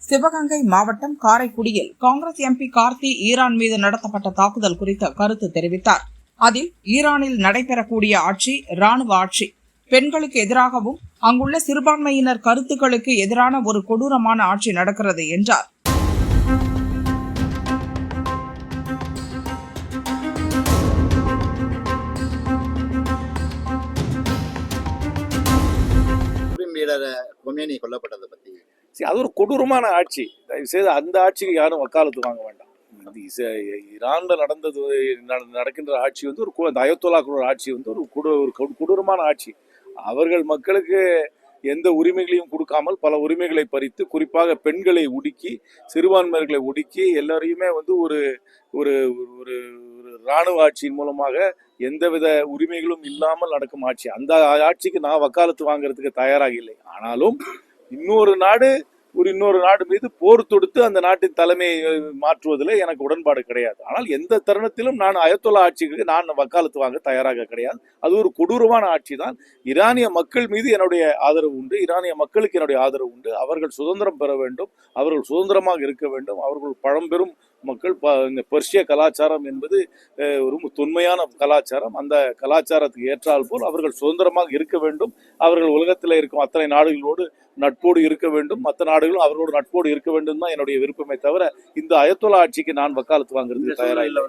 சிவகங்கை மாவட்டம் காரைக்குடியில் Congress MP Karthi Iran மீது நடத்தப்பட்ட தாக்குதல் குறித்த கருத்து தெரிவித்தார். அதில் ஈரானில் நடைபெறக்கூடிய ஆட்சி ராணுவ ஆட்சி, பெண்களுக்கு எதிராகவும் அங்குள்ள சிறுபான்மையினர் கருத்துக்களுக்கு எதிரான ஒரு கொடூரமான ஆட்சி நடக்கிறது என்றார். கொல்லப்பட்டதை பத்தி அது ஒரு கொடூரமான ஆட்சி. தயவுசெய்து அந்த ஆட்சிக்கு யாரும் வக்காலத்து வாங்க வேண்டாம். அது ஈரான்ல நடக்கின்ற ஆட்சி வந்து ஒரு அயத்தொல்லாக்களோட ஆட்சி வந்து ஒரு கொடூரமான ஆட்சி. அவர்கள் மக்களுக்கு எந்த உரிமைகளையும் கொடுக்காமல் பல உரிமைகளை பறித்து, குறிப்பாக பெண்களை ஒடுக்கி, சிறுபான்மையர்களை ஒடுக்கி, எல்லாரையுமே வந்து ஒரு ஒரு ஒரு இராணுவ ஆட்சியின் மூலமாக எந்தவித உரிமைகளும் இல்லாமல் நடக்கும் ஆட்சி. அந்த ஆட்சிக்கு நான் வக்காலத்து வாங்குறதுக்கு தயாராக இல்லை. ஆனாலும் இன்னொரு நாடு மீது போர் தொடுத்து அந்த நாட்டின் தலைமையை மாற்றுவதில் எனக்கு உடன்பாடு கிடையாது. ஆனால் எந்த தருணத்திலும் நான் அயத்தொல்லா ஆட்சிக்கு நான் வக்காலத்து வாங்க தயாராக கிடையாது. அது ஒரு கொடூரமான ஆட்சி தான். ஈரானிய மக்கள் மீது என்னுடைய ஆதரவு உண்டு, ஈரானிய மக்களுக்கு என்னுடைய ஆதரவு உண்டு. அவர்கள் சுதந்திரம் பெற வேண்டும், அவர்கள் சுதந்திரமாக இருக்க வேண்டும். அவர்கள் பழம்பெரும் மக்கள். இந்த பெர்ஷிய கலாச்சாரம் என்பது ஒரு தொன்மையான கலாச்சாரம். அந்த கலாச்சாரத்துக்கு ஏற்றால் போல் அவர்கள் சுதந்திரமாக இருக்க வேண்டும். அவர்கள் உலகத்தில் இருக்கும் அத்தனை நாடுகளோடு நட்போடு இருக்க வேண்டும், மற்ற நாடுகளும் அவர்களோடு நட்போடு இருக்க வேண்டும் தான் என்னுடைய விருப்பமே தவிர இந்த அயத்தொல்லா ஆட்சிக்கு நான் வக்காலத்து வாங்குறது தயாராக இல்லை.